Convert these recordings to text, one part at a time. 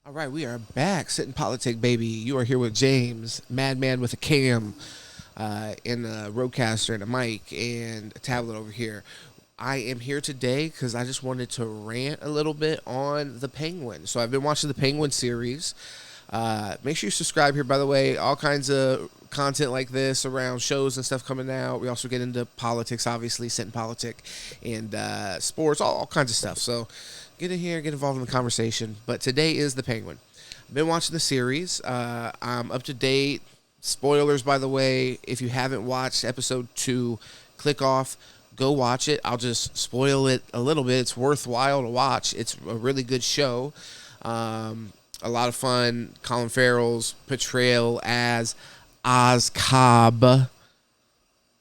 All right, we are back. Sit and Politic, baby. You are here with James, Madman with a cam, and a roadcaster and a mic and a tablet over here. I am here today because I just wanted to rant a little bit on the Penguin. So I've been watching the Penguin series. Make sure you subscribe here, by the way. All kinds of content like this around shows and stuff coming out. We also get into politics, obviously, Sit and Politic, and sports, all kinds of stuff. So get in here, get involved in the conversation. But today is the Penguin. I've been watching the series. I'm up to date. Spoilers, by the way. If you haven't watched episode 2, click off. Go watch it. I'll just spoil it a little bit. It's worthwhile to watch. It's a really good show. A lot of fun. Colin Farrell's portrayal as Oz Cobb.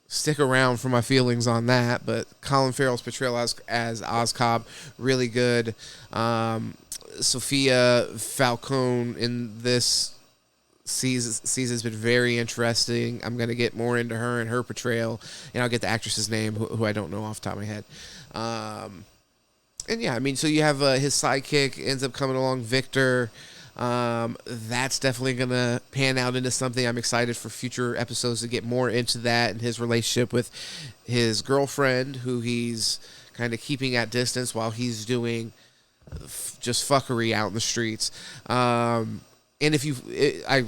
Stick around for my feelings on that, but Colin Farrell's portrayal as Oz Cobb, really good. Sophia Falcone in this season has been very interesting. I'm going to get more into her and her portrayal, and I'll get the actress's name, who I don't know off the top of my head. And yeah, I mean, so you have his sidekick ends up coming along, Victor. That's definitely going to pan out into something. I'm excited for future episodes to get more into that and his relationship with his girlfriend, who he's kind of keeping at distance while he's doing just fuckery out in the streets. And if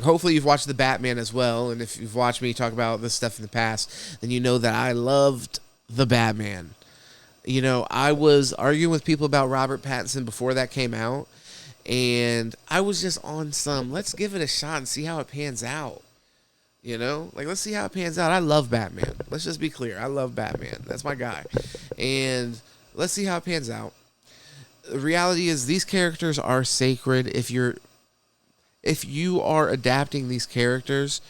hopefully you've watched the Batman as well, and if you've watched me talk about this stuff in the past, then you know that I loved the Batman. You know, I was arguing with people about Robert Pattinson before that came out, and I was just on some, let's give it a shot and see how it pans out. You know? Like, let's see how it pans out. I love Batman. Let's just be clear. I love Batman. That's my guy. And let's see how it pans out. The reality is these characters are sacred. If you are adapting these characters,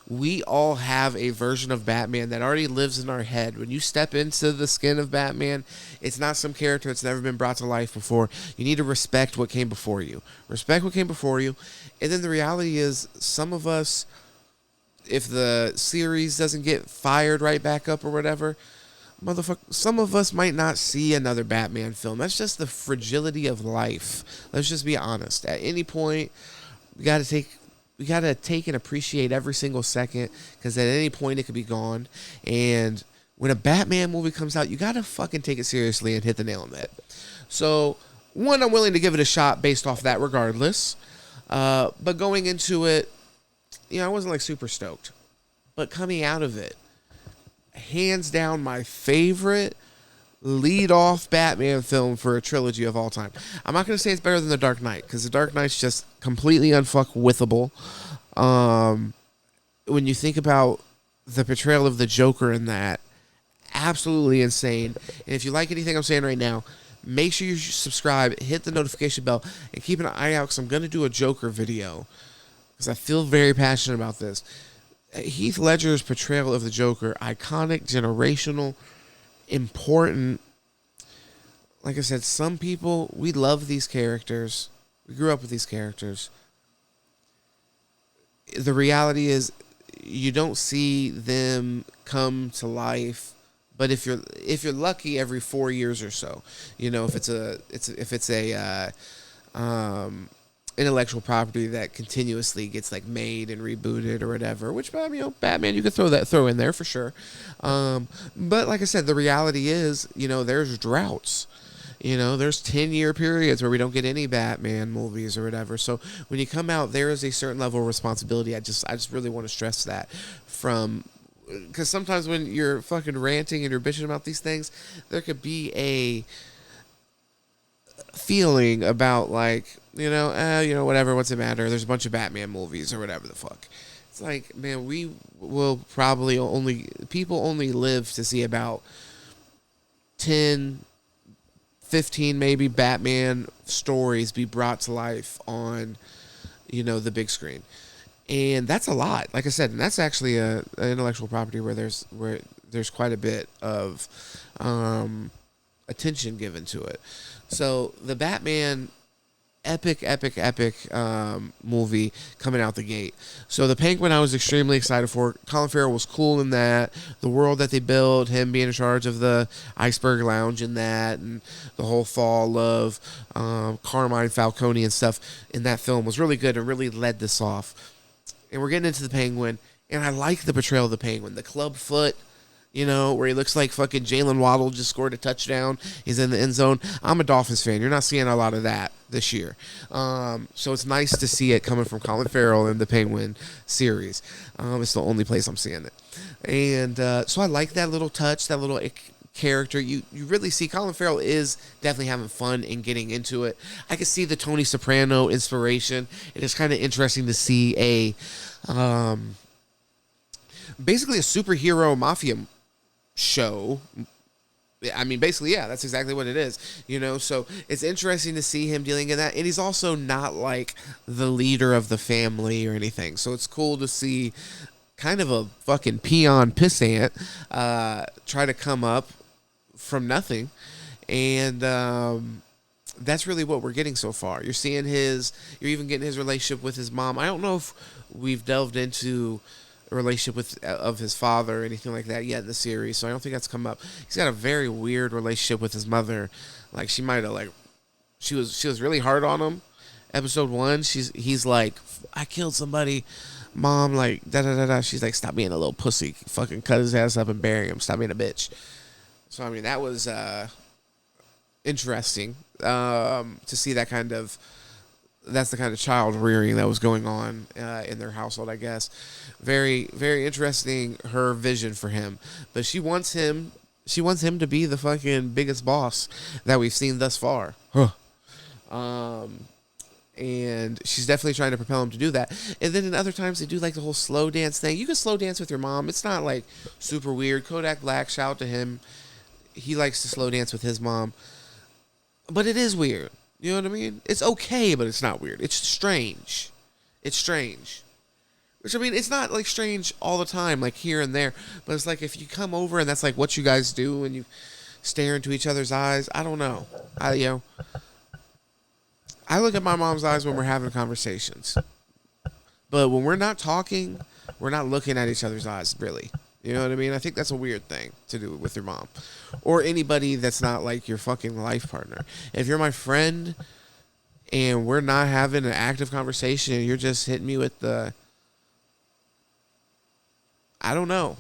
we all have a version of Batman that already lives in our head. When you step into the skin of Batman, it's not some character that's never been brought to life before. You need to respect what came before you. Respect what came before you. And then the reality is, some of us, if the series doesn't get fired right back up or whatever, some of us might not see another Batman film. That's just the fragility of life. Let's just be honest. At any point, we gotta take and appreciate every single second, because at any point it could be gone. And when a Batman movie comes out, you gotta fucking take it seriously and hit the nail on the head. So, one, I'm willing to give it a shot based off that regardless. But going into it, I wasn't like super stoked. But coming out of it, hands down my favorite lead-off Batman film for a trilogy of all time. I'm not going to say it's better than The Dark Knight, because The Dark Knight's just completely unfuck-withable. When you think about the portrayal of the Joker in that, absolutely insane. And if you like anything I'm saying right now, make sure you subscribe, hit the notification bell, and keep an eye out, because I'm going to do a Joker video, because I feel very passionate about this. Heath Ledger's portrayal of the Joker, iconic, generational, important. Like I said, some people, we love these characters. We grew up with these characters. The reality is, you don't see them come to life, but if you're lucky, every 4 years or so. If it's a intellectual property that continuously gets like made and rebooted or whatever, which Batman you could throw in there for sure. But like I said, the reality is, there's droughts. There's 10-year periods where we don't get any Batman movies or whatever. So when you come out, there is a certain level of responsibility. I just really want to stress that, because sometimes when you're fucking ranting and you're bitching about these things, there could be a feeling about like, whatever, what's it matter? There's a bunch of Batman movies or whatever the fuck. It's like, man, we will probably people only live to see about 10, 15 maybe Batman stories be brought to life on, the big screen. And that's a lot. Like I said, and that's actually an intellectual property where there's quite a bit of attention given to it. So the Batman epic movie coming out the gate. So the Penguin I was extremely excited for. Colin Farrell was cool in that. The world that they built, him being in charge of the Iceberg Lounge in that, and the whole fall of Carmine Falcone and stuff in that film was really good and really led this off. And we're getting into the Penguin, and I like the portrayal of the Penguin. The club foot, where he looks like fucking Jalen Waddle just scored a touchdown. He's in the end zone. I'm a Dolphins fan. You're not seeing a lot of that this year. So it's nice to see it coming from Colin Farrell in the Penguin series. It's the only place I'm seeing it. And so I like that little touch, that little character. You really see Colin Farrell is definitely having fun and getting into it. I can see the Tony Soprano inspiration. It is kind of interesting to see basically a superhero mafia show. I mean, basically, yeah, that's exactly what it is, so it's interesting to see him dealing in that, and he's also not like the leader of the family or anything, so it's cool to see kind of a fucking peon pissant try to come up from nothing, and that's really what we're getting so far. You're even getting his relationship with his mom. I don't know if we've delved into relationship of his father or anything like that yet in the series, so I don't think that's come up. He's got a very weird relationship with his mother. Like, she might have she was really hard on him. Episode 1, he's like, I killed somebody, mom, like da da da da. She's like, stop being a little pussy, fucking cut his ass up and bury him, stop being a bitch. So I mean, that was interesting to see that kind of. That's the kind of child rearing that was going on in their household, I guess. Very, very interesting, her vision for him. But she wants him to be the fucking biggest boss that we've seen thus far. And she's definitely trying to propel him to do that. And then in other times they do like the whole slow dance thing. You can slow dance with your mom. It's not like super weird. Kodak Black, shout out to him. He likes to slow dance with his mom. But it is weird. You know what I mean? It's okay, but it's not weird. It's strange. It's strange. Which, I mean, it's not, like, strange all the time, like, here and there. But it's like, if you come over and that's, like, what you guys do and you stare into each other's eyes, I don't know. I look at my mom's eyes when we're having conversations. But when we're not talking, we're not looking at each other's eyes, really. You know what I mean? I think that's a weird thing to do with your mom. Or anybody that's not like your fucking life partner. If you're my friend and we're not having an active conversation and you're just hitting me with the... I don't know.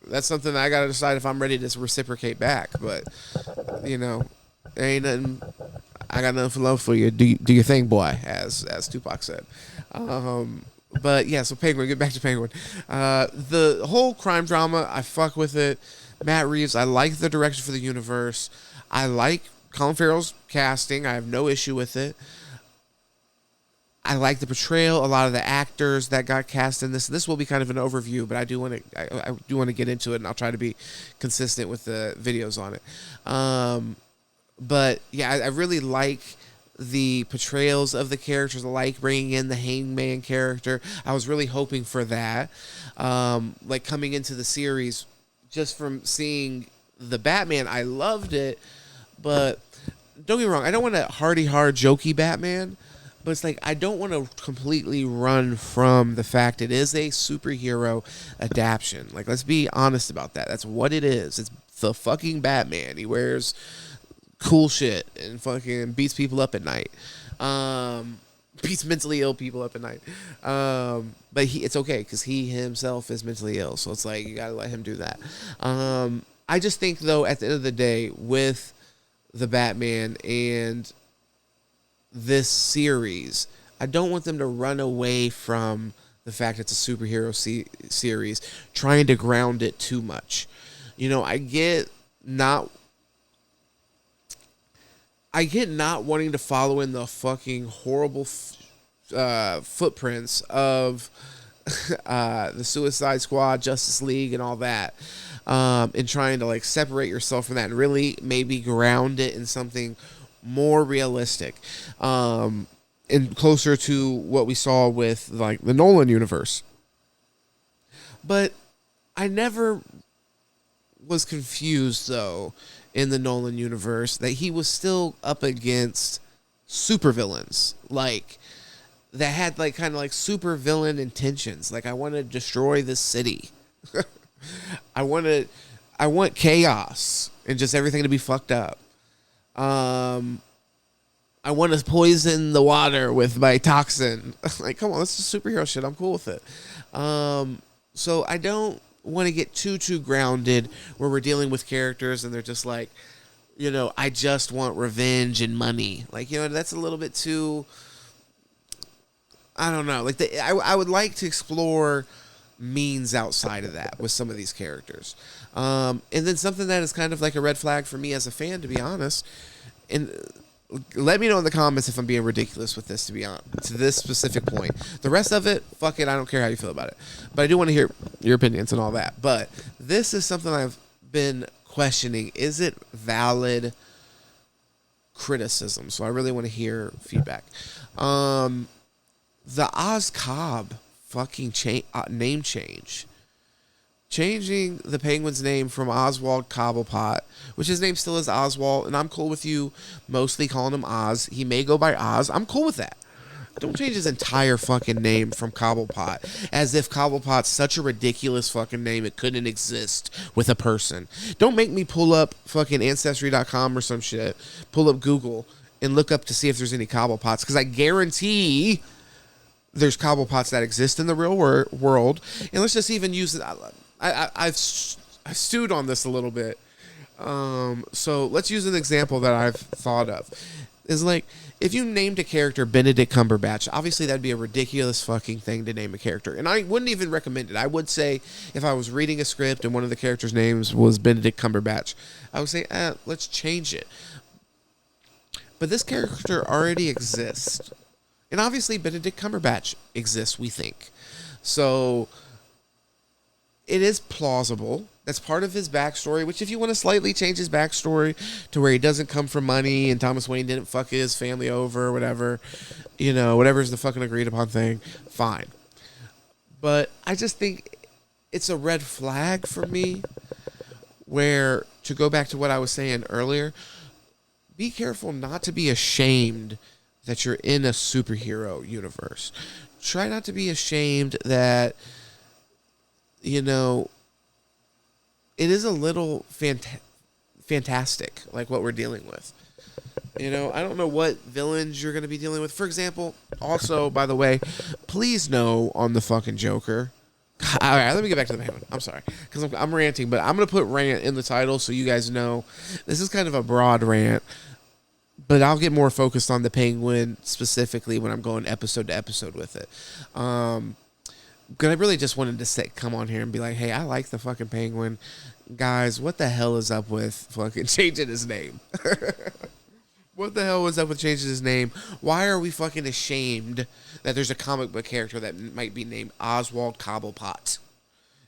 That's something I got to decide if I'm ready to reciprocate back. But, there ain't nothing... I got nothing for love for you. Do your thing, boy, as Tupac said. But yeah, so Penguin, get back to Penguin. The whole crime drama, I fuck with it. Matt Reeves, I like the direction for the universe. I like Colin Farrell's casting. I have no issue with it. I like the portrayal. A lot of the actors that got cast in this. This will be kind of an overview, but I do want to get into it, and I'll try to be consistent with the videos on it. But yeah, I really like the portrayals of the characters. I like bringing in the Hangman character. I was really hoping for that. Like coming into the series, just from seeing the Batman, I loved it. But don't get me wrong, I don't want a hard, jokey Batman. But it's like, I don't want to completely run from the fact it is a superhero adaptation. Like, let's be honest about that. That's what it is. It's the fucking Batman. He wears cool shit and fucking beats people up at night. Beats mentally ill people up at night. But it's okay because he himself is mentally ill. So it's like, you got to let him do that. I just think, though, at the end of the day, with the Batman and this series, I don't want them to run away from the fact it's a superhero series, trying to ground it too much. I get not wanting to follow in the fucking horrible footprints of the Suicide Squad, Justice League, and all that, and trying to like separate yourself from that and really maybe ground it in something more realistic, and closer to what we saw with like the Nolan universe. But I never was confused, though, in the Nolan universe that he was still up against supervillains, like that had like kind of like super villain intentions. Like I want to destroy this city. I want to, I want chaos and just everything to be fucked up. I want to poison the water with my toxin. Like, come on, that's just superhero shit. I'm cool with it. So I don't want to get too grounded where we're dealing with characters and they're just like, I just want revenge and money. Like, that's a little bit too. I don't know. Like, I would like to explore means outside of that with some of these characters. And then something that is kind of like a red flag for me as a fan, to be honest. And let me know in the comments if I'm being ridiculous with this, to be honest, to this specific point. The rest of it, fuck it, I don't care how you feel about it. But I do want to hear your opinions and all that. But this is something I've been questioning. Is it valid criticism? So I really want to hear feedback. The Oz Cobb fucking name change. Changing the Penguin's name from Oswald Cobblepot, which his name still is Oswald, and I'm cool with you mostly calling him Oz. He may go by Oz. I'm cool with that. Don't change his entire fucking name from Cobblepot, as if Cobblepot's such a ridiculous fucking name it couldn't exist with a person. Don't make me pull up fucking Ancestry.com or some shit, pull up Google, and look up to see if there's any Cobblepots, because I guarantee there's Cobblepots that exist in the real world. And let's just even use it. I've stewed on this a little bit. So let's use an example that I've thought of. Is like, if you named a character Benedict Cumberbatch, obviously that'd be a ridiculous fucking thing to name a character. And I wouldn't even recommend it. I would say, if I was reading a script and one of the characters' names was Benedict Cumberbatch, I would say, let's change it. But this character already exists. And obviously Benedict Cumberbatch exists, we think. So it is plausible. That's part of his backstory, which if you want to slightly change his backstory to where he doesn't come from money and Thomas Wayne didn't fuck his family over or whatever, whatever's the fucking agreed upon thing, fine. But I just think it's a red flag for me where, to go back to what I was saying earlier, be careful not to be ashamed that you're in a superhero universe. Try not to be ashamed that, it is a little fantastic, like what we're dealing with. I don't know what villains you're going to be dealing with. For example, also, by the way, please know on the fucking Joker. All right, let me get back to the Penguin. I'm sorry, because I'm ranting, but I'm going to put rant in the title so you guys know. This is kind of a broad rant, but I'll get more focused on the Penguin specifically when I'm going episode to episode with it. Because I really just wanted to come on here and be like, hey, I like the fucking Penguin. Guys, what the hell is up with fucking changing his name? What the hell was up with changing his name? Why are we fucking ashamed that there's a comic book character that might be named Oswald Cobblepot?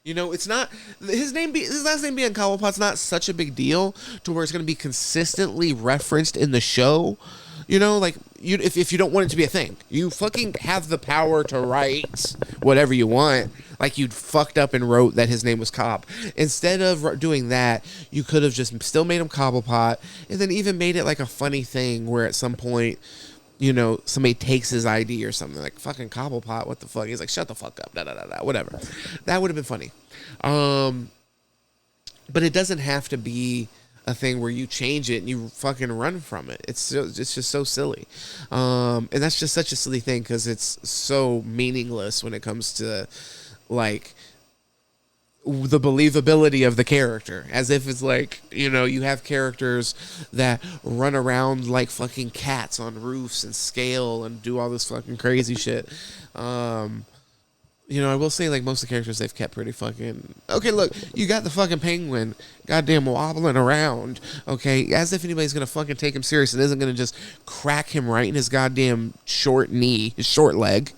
It's not his last name being Cobblepot's not such a big deal to where it's going to be consistently referenced in the show. If you don't want it to be a thing, you fucking have the power to write whatever you want. Like, you'd fucked up and wrote that his name was Cobb. Instead of doing that, you could have just still made him Cobblepot, and then even made it like a funny thing where at some point, somebody takes his ID or something, like, fucking Cobblepot, what the fuck? He's like, shut the fuck up, whatever. That would have been funny. But it doesn't have to be a thing where you change it and you fucking run from it. It's just so silly. And that's just such a silly thing because it's so meaningless when it comes to, like, the believability of the character, as if it's like, you have characters that run around like fucking cats on roofs and scale and do all this fucking crazy shit. I will say, like, most of the characters they've kept pretty fucking... Okay, look, you got the fucking Penguin goddamn wobbling around, okay, as if anybody's gonna fucking take him serious and isn't gonna just crack him right in his goddamn short knee, his short leg,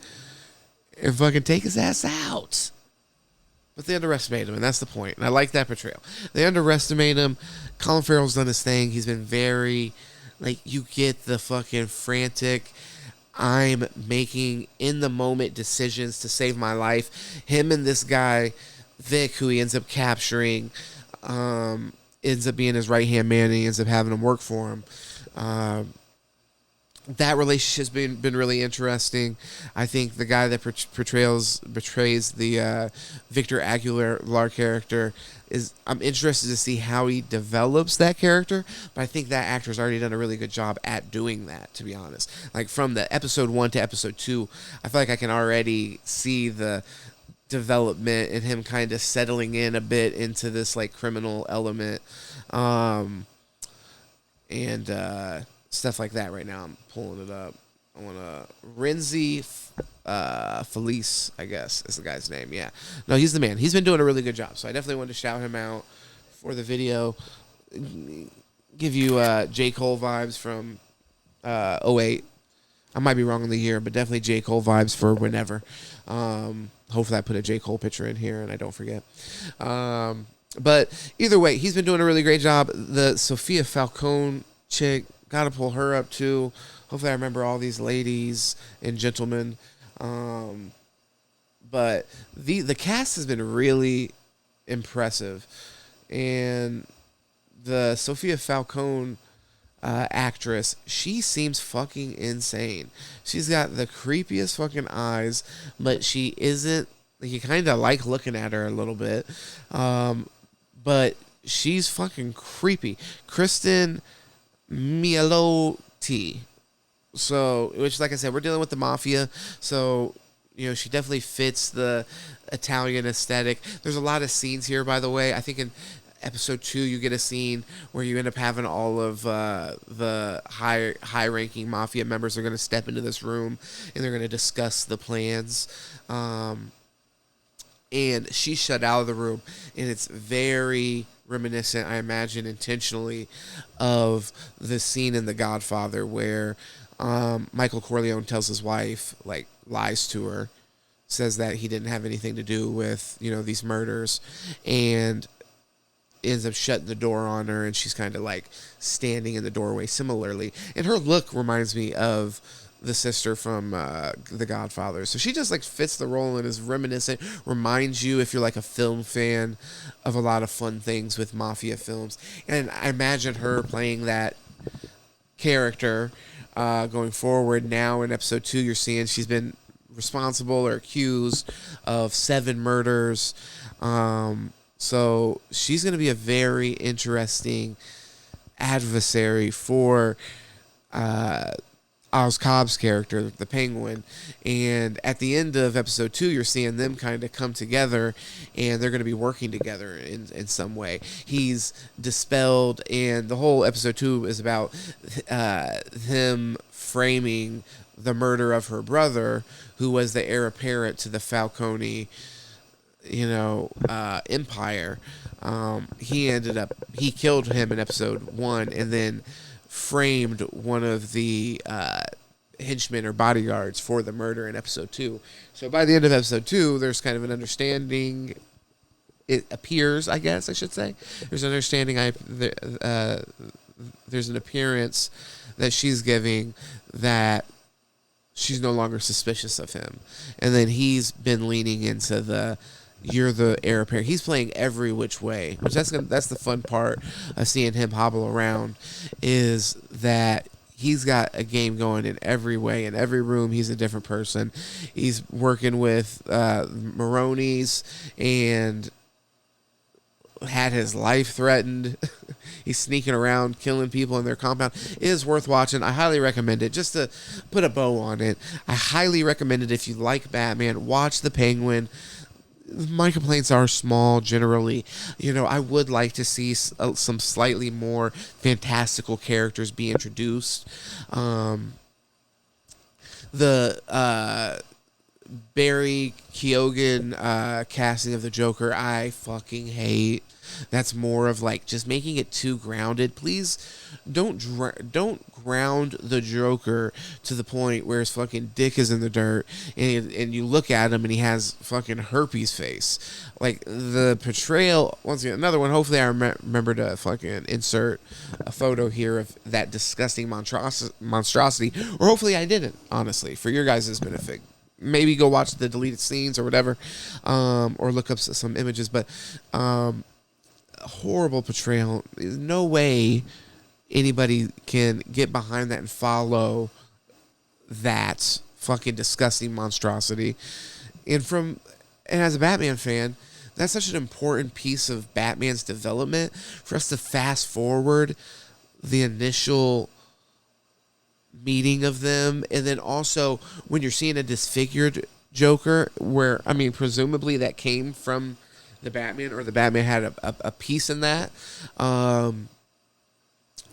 and fucking take his ass out. But they underestimate him, and that's the point. And I like that portrayal. They underestimate him. Colin Farrell's done his thing. He's been very, like, you get the fucking frantic, I'm making in-the-moment decisions to save my life. Him and this guy, Vic, who he ends up capturing, ends up being his right-hand man, and he ends up having him work for him. that relationship's been really interesting. I think the guy that betrays the Victor Aguilar character is. I'm interested to see how he develops that character, but I think that actor's already done a really good job at doing that. To be honest, like from the episode 1 to episode 2, I feel like I can already see the development and him kind of settling in a bit into this like criminal element. And stuff like that. Right now, I'm pulling it up. I want to Renzi Felice, I guess is the guy's name. Yeah, no, he's the man. He's been doing a really good job. So I definitely wanted to shout him out for the video. Give you J. Cole vibes from '08. I might be wrong on the year, but definitely J. Cole vibes for whenever. Hopefully, I put a J. Cole picture in here and I don't forget. But either way, he's been doing a really great job. The Sophia Falcone chick, gotta pull her up too. Hopefully, I remember all these ladies and gentlemen. But the cast has been really impressive, and the Sophia Falcone actress, she seems fucking insane. She's got the creepiest fucking eyes, but she isn't. You kind of like looking at her a little bit, but she's fucking creepy. Kristen Mielotti. So, which, like I said, we're dealing with the mafia, so she definitely fits the Italian aesthetic. There's a lot of scenes here, by the way. I think in episode 2, you get a scene where you end up having all of the high-ranking mafia members are going to step into this room, and they're going to discuss the plans. And she's shut out of the room, and it's very reminiscent, I imagine intentionally, of the scene in The Godfather where Michael Corleone tells his wife, like, lies to her, says that he didn't have anything to do with, these murders, and ends up shutting the door on her, and she's kind of like standing in the doorway similarly. And her look reminds me of the sister from The Godfather. So she just like fits the role and is reminiscent, reminds you, if you're like a film fan, of a lot of fun things with mafia films. And I imagine her playing that character going forward. Now in episode 2, you're seeing she's been responsible or accused of 7 murders. So she's going to be a very interesting adversary for Oz Cobb's character, the Penguin. And at the end of episode 2, you're seeing them kind of come together, and they're going to be working together in some way. He's dispelled, and the whole episode 2 is about him framing the murder of her brother, who was the heir apparent to the Falcone empire. He killed him in episode 1, and then framed one of the henchmen or bodyguards for the murder in episode 2. So by the end of episode 2, there's kind of an understanding. It appears, I guess I should say, there's an understanding. There's an appearance that she's giving that she's no longer suspicious of him, and then he's been leaning into you're the heir apparent. He's playing every which way, which that's the fun part of seeing him hobble around, is that he's got a game going in every way. In every room, he's a different person. He's working with Maroney's and had his life threatened. He's sneaking around, killing people in their compound. It is worth watching. I highly recommend it. Just to put a bow on it, I highly recommend it if you like Batman. Watch The Penguin. My complaints are small generally. I would like to see some slightly more fantastical characters be introduced. The Barry Keoghan casting of the Joker, I fucking hate. That's more of like just making it too grounded. Please don't ground the Joker to the point where his fucking dick is in the dirt, and you look at him and he has fucking herpes face. Like the portrayal, once again, another one. Hopefully I remember to fucking insert a photo here of that disgusting monstrosity, or hopefully I didn't, honestly, for your guys' benefit. Maybe go watch the deleted scenes or whatever, or look up some images, but horrible portrayal. No way anybody can get behind that and follow that fucking disgusting monstrosity. And as a Batman fan, that's such an important piece of Batman's development for us to fast forward the initial meeting of them, and then also when you're seeing a disfigured Joker, where I mean, presumably that came from the Batman, or the Batman had a piece in that.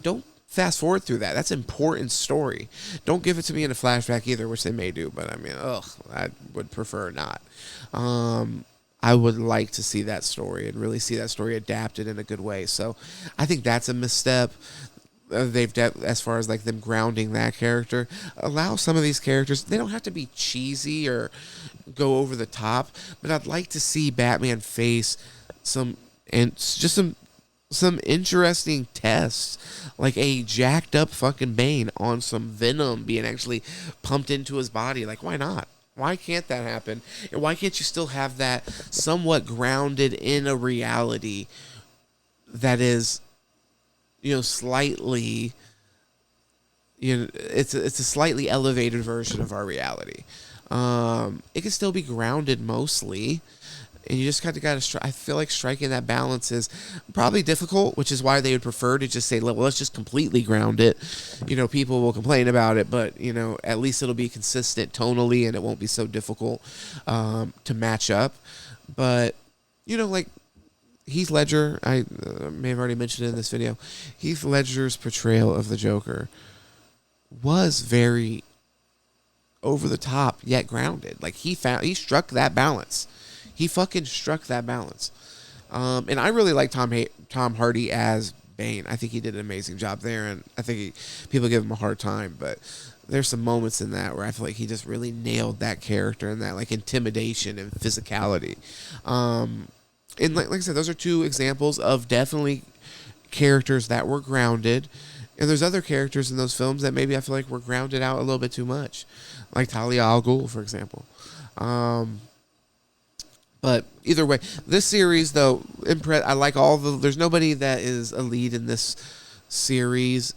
Don't fast forward through that. That's an important story. Don't give it to me in a flashback either, which they may do, but I mean, I would prefer not. I would like to see that story and really see that story adapted in a good way. So I think that's a misstep. As far as like them grounding that character, allow some of these characters, they don't have to be cheesy or go over the top, but I'd like to see Batman face some interesting tests, like a jacked up fucking Bane on some venom being actually pumped into his body. Like, why not? Why can't that happen? And why can't you still have that somewhat grounded in a reality that is, slightly, it's a slightly elevated version of our reality. It can still be grounded mostly, and you just gotta. I feel like striking that balance is probably difficult, which is why they would prefer to just say, well, let's just completely ground it. People will complain about it, but at least it'll be consistent tonally, and it won't be so difficult to match up. But like Heath Ledger, I may have already mentioned it in this video. Heath Ledger's portrayal of the Joker was very over the top yet grounded. Like he struck that balance. He fucking struck that balance. And I really like Tom Hardy as Bane. I think he did an amazing job there, and I think people give him a hard time, but there's some moments in that where I feel like he just really nailed that character and that like intimidation and physicality. And like I said, those are two examples of definitely characters that were grounded. And there's other characters in those films that maybe I feel like were grounded out a little bit too much. Like Talia al Ghul, for example. But either way, this series, though, I like there's nobody that is a lead in this series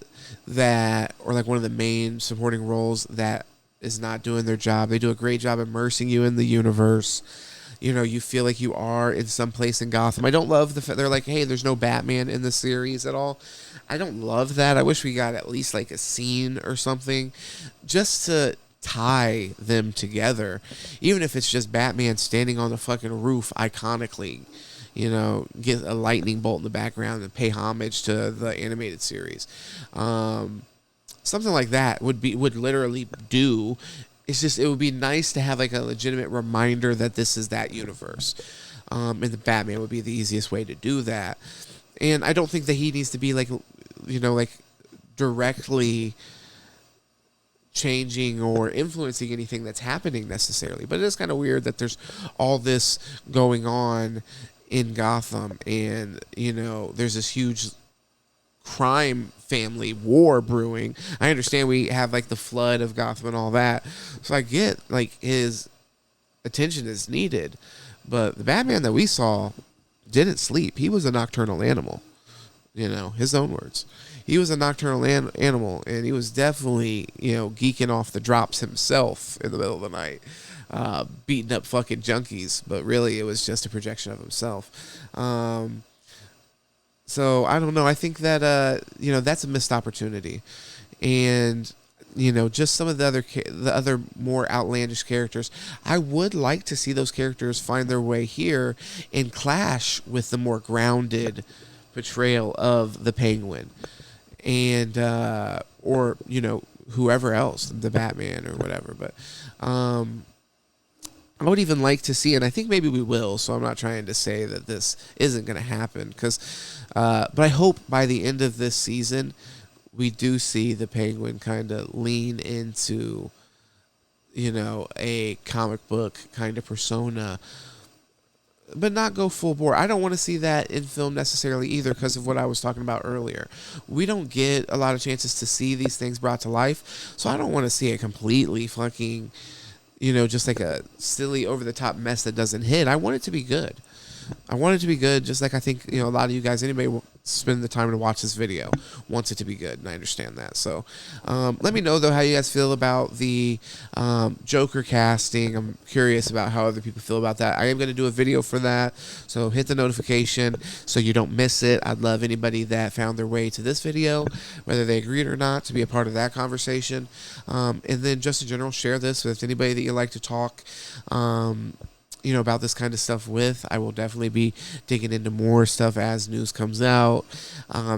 or like one of the main supporting roles that is not doing their job. They do a great job immersing you in the universe. You feel like you are in some place in Gotham. I don't love the fact they're like, hey, there's no Batman in the series at all. I don't love that. I wish we got at least like a scene or something just to tie them together. Even if it's just Batman standing on the fucking roof iconically, get a lightning bolt in the background and pay homage to the animated series. Something like that would literally do. It's just, it would be nice to have like a legitimate reminder that this is that universe. And the Batman would be the easiest way to do that. And I don't think that he needs to be like, like directly changing or influencing anything that's happening necessarily. But it is kind of weird that there's all this going on in Gotham, and, there's this huge crime family war brewing. I understand we have like the flood of Gotham and all that, so I get like his attention is needed, but the Batman that we saw didn't sleep. He was a nocturnal animal, his own words. He was a nocturnal animal, and he was definitely geeking off the drops himself in the middle of the night, beating up fucking junkies, but really it was just a projection of himself. So I don't know. I think that that's a missed opportunity, and just some of the other more outlandish characters. I would like to see those characters find their way here and clash with the more grounded portrayal of the Penguin, and or whoever else, the Batman or whatever. But I would even like to see, and I think maybe we will, so I'm not trying to say that this isn't going to happen, but I hope by the end of this season, we do see the Penguin kind of lean into, a comic book kind of persona, but not go full bore. I don't want to see that in film necessarily either, because of what I was talking about earlier. We don't get a lot of chances to see these things brought to life, so I don't want to see it completely fucking... just like a silly, over-the-top mess that doesn't hit. I want it to be good. I want it to be good, just like I think, a lot of you guys anyway spend the time to watch this video wants it to be good, and I understand that. So let me know, though, how you guys feel about the Joker casting. I'm curious about how other people feel about that. I am going to do a video for that, so hit the notification so you don't miss it. I'd love anybody that found their way to this video, whether they agreed or not, to be a part of that conversation. And then just in general, share this with anybody that you like to talk about this kind of stuff with. I will definitely be digging into more stuff as news comes out,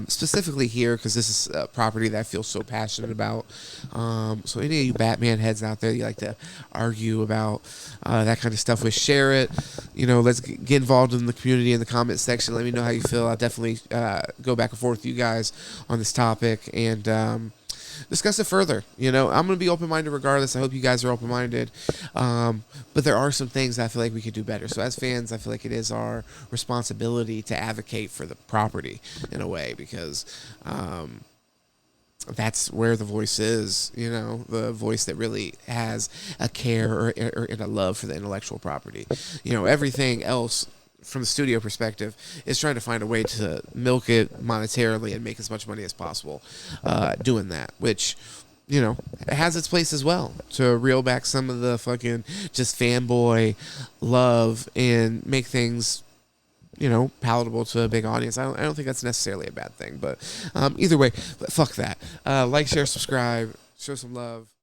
specifically here, because this is a property that I feel so passionate about. So any of you Batman heads out there, you like to argue about that kind of stuff with, share it. Let's get involved in the community in the comment section. Let me know how you feel. I'll definitely go back and forth with you guys on this topic and discuss it further. I'm going to be open-minded regardless. I hope you guys are open-minded. But there are some things I feel like we could do better. So as fans, I feel like it is our responsibility to advocate for the property in a way, because that's where the voice is, the voice that really has a care or a love for the intellectual property. Everything else from the studio perspective is trying to find a way to milk it monetarily and make as much money as possible doing that, which it has its place as well, to reel back some of the fucking just fanboy love and make things palatable to a big audience. I don't think that's necessarily a bad thing, but either way, fuck that. Like, share, subscribe, show some love.